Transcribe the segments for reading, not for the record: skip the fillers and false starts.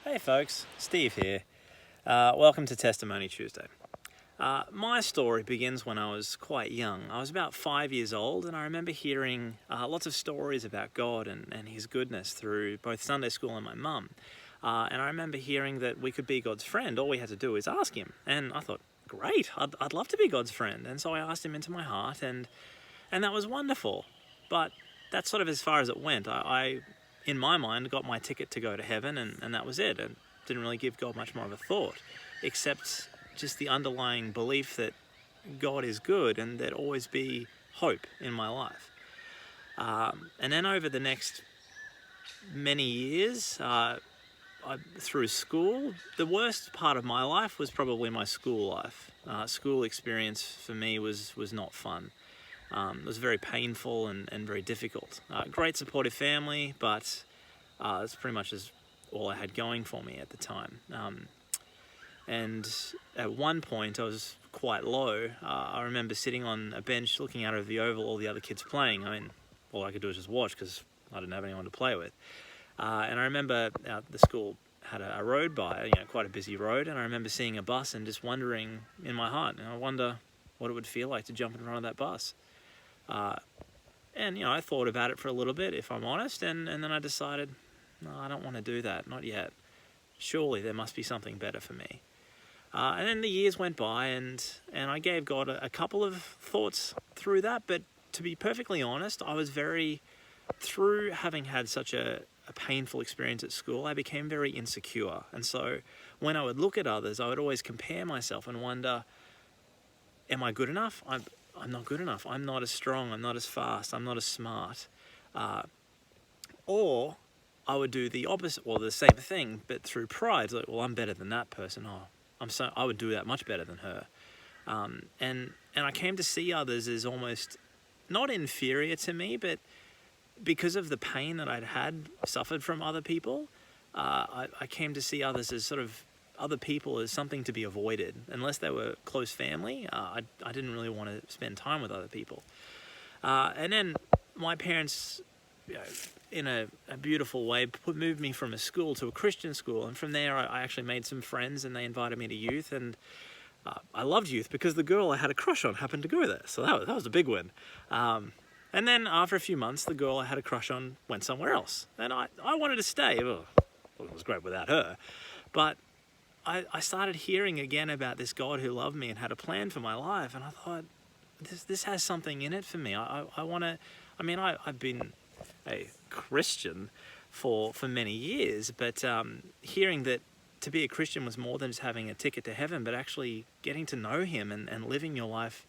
Hey folks, Steve here. Welcome to Testimony Tuesday. My story begins when I was quite young. I was about 5 years old, and I remember hearing lots of stories about God and His goodness through both Sunday school and my mum. And I remember hearing that we could be God's friend. All we had to do is ask Him. And I thought, great, I'd love to be God's friend. And so I asked Him into my heart, and that was wonderful. But that's sort of as far as it went. I in my mind, got my ticket to go to heaven, and that was it. And didn't really give God much more of a thought, except just the underlying belief that God is good and there'd always be hope in my life. And then over the next many years, through school, the worst part of my life was probably my school life. School experience for me was not fun. It was very painful and very difficult. Great supportive family, but that's pretty much all I had going for me at the time. And at one point I was quite low. I remember sitting on a bench looking out over the oval, all the other kids playing. I mean, all I could do was just watch because I didn't have anyone to play with. And I remember the school had a road by, quite a busy road, and I remember seeing a bus and just wondering in my heart, I wonder what it would feel like to jump in front of that bus. And I thought about it for a little bit, if I'm honest, and then I decided, no, I don't want to do that, not yet. Surely there must be something better for me. And then the years went by, and I gave God a couple of thoughts through that, but to be perfectly honest, I was through having had such a painful experience at school, I became very insecure. And so when I would look at others, I would always compare myself and wonder, am I good enough? I'm not good enough. I'm not as strong. I'm not as fast. I'm not as smart. Or I would do the opposite, the same thing, but through pride. Like, well, I'm better than that person. I would do that much better than her. And I came to see others as almost not inferior to me, but because of the pain that I'd suffered from other people, I came to see others as sort of other people as something to be avoided. Unless they were close family, I didn't really want to spend time with other people. And then my parents, in a beautiful way, moved me from a school to a Christian school. And from there, I actually made some friends, and they invited me to youth. And I loved youth because the girl I had a crush on happened to go there. So that was a big win. And then after a few months, the girl I had a crush on went somewhere else. And I wanted to stay. Well, it was great without her. But I started hearing again about this God who loved me and had a plan for my life, and I thought, this has something in it for me. I've been a Christian for many years, but hearing that to be a Christian was more than just having a ticket to heaven, but actually getting to know Him and living your life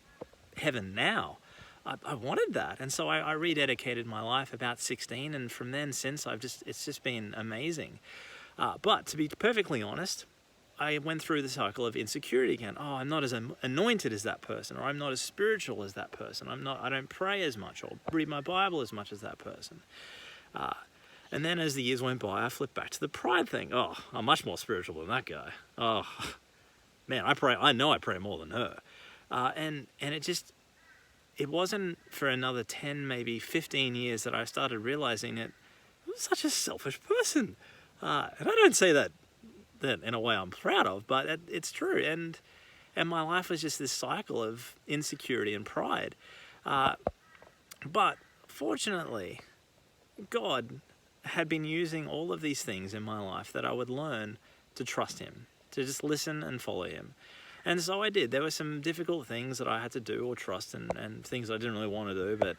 heaven now, I wanted that. And so I rededicated my life about 16, and from then since it's just been amazing. But to be perfectly honest, I went through the cycle of insecurity again. Oh, I'm not as anointed as that person, or I'm not as spiritual as that person. I don't pray as much or read my Bible as much as that person. And then as the years went by, I flipped back to the pride thing. Oh, I'm much more spiritual than that guy. Oh, man, I know I pray more than her. And it wasn't for another 10, maybe 15 years that I started realizing that I'm such a selfish person. And I don't say that in a way I'm proud of, but it's true. And my life was just this cycle of insecurity and pride. But fortunately, God had been using all of these things in my life that I would learn to trust Him, to just listen and follow Him. And so I did. There were some difficult things that I had to do or trust, and things I didn't really want to do, but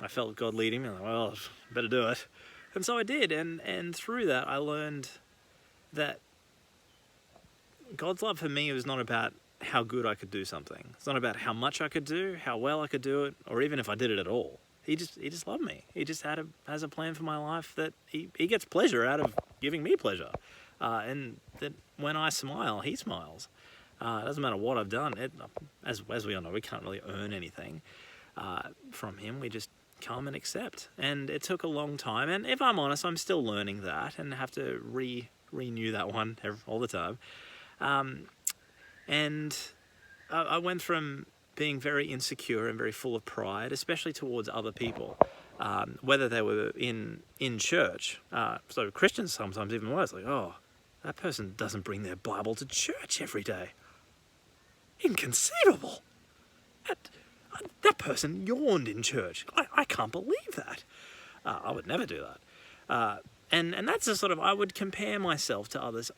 I felt God leading me. I'm like, well, better do it. And so I did, and through that I learned that God's love for me was not about how good I could do something. It's not about how much I could do, how well I could do it, or even if I did it at all. He just loved me. He just has a plan for my life that he gets pleasure out of giving me pleasure. And that when I smile, He smiles. It doesn't matter what I've done. As we all know, we can't really earn anything from Him. We just come and accept. And it took a long time. And if I'm honest, I'm still learning that and have to renew that one all the time. And I went from being very insecure and very full of pride, especially towards other people. whether they were in church. So Christians sometimes even worse, like, oh, that person doesn't bring their Bible to church every day. Inconceivable. That person yawned in church. I can't believe that. I would never do that. And that's a sort of, I would compare myself to others,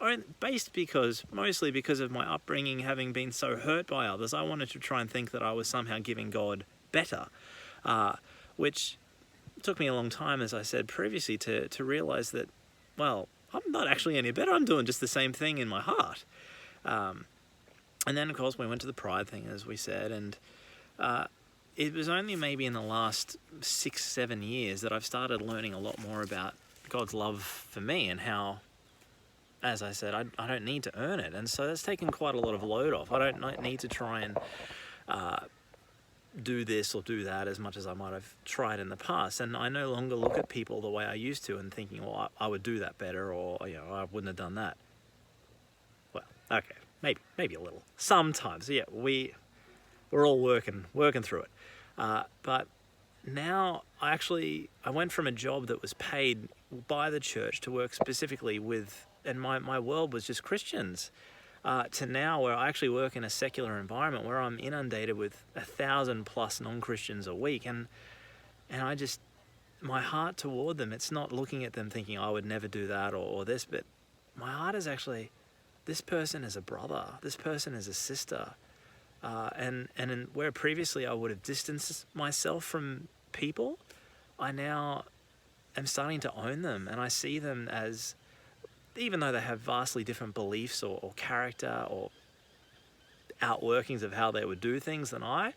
mostly because of my upbringing, having been so hurt by others. I wanted to try and think that I was somehow giving God better, which took me a long time, as I said previously, to realize that, well, I'm not actually any better. I'm doing just the same thing in my heart. And then, of course, we went to the pride thing, as we said, and it was only maybe in the last 6-7 years that I've started learning a lot more about God's love for me and how, as I said, I don't need to earn it. And so that's taken quite a lot of load off. I don't need to try and do this or do that as much as I might have tried in the past. And I no longer look at people the way I used to and thinking, well, I would do that better, or, I wouldn't have done that. Well, okay, maybe a little. Sometimes, yeah, we're all working through it. But now I went from a job that was paid by the church to work specifically with, and my world was just Christians, to now where I actually work in a secular environment where I'm inundated with 1,000+ non-Christians a week, and I just, my heart toward them, it's not looking at them thinking I would never do that or this, but my heart is actually, this person is a brother, this person is a sister, and where previously I would have distanced myself from people, I now am starting to own them, and I see them as, even though they have vastly different beliefs or character or outworkings of how they would do things than I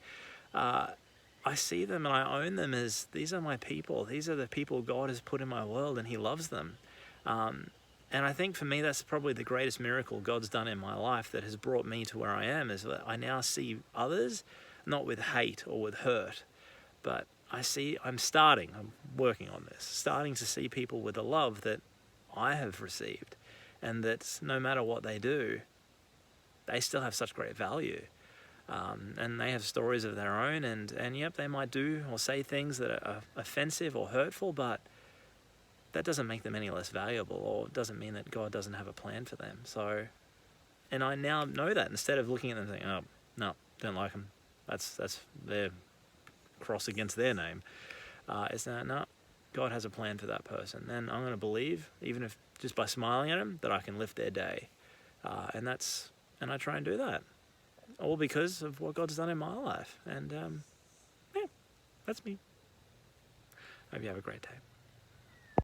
see them and I own them as, these are my people. These are the people God has put in my world, and He loves them. And I think for me, that's probably the greatest miracle God's done in my life that has brought me to where I am, is that I now see others not with hate or with hurt, but I'm working on this, starting to see people with the love that I have received, and that no matter what they do, they still have such great value. And they have stories of their own, and yep, they might do or say things that are offensive or hurtful, but that doesn't make them any less valuable, or doesn't mean that God doesn't have a plan for them. So, and I now know that, instead of looking at them and thinking, oh, no, don't like them, that's their cross against their name, it's that, no, God has a plan for that person, and I'm going to believe, even if just by smiling at them, that I can lift their day, and I try and do that, all because of what God's done in my life. And yeah, that's me. Hope you have a great day.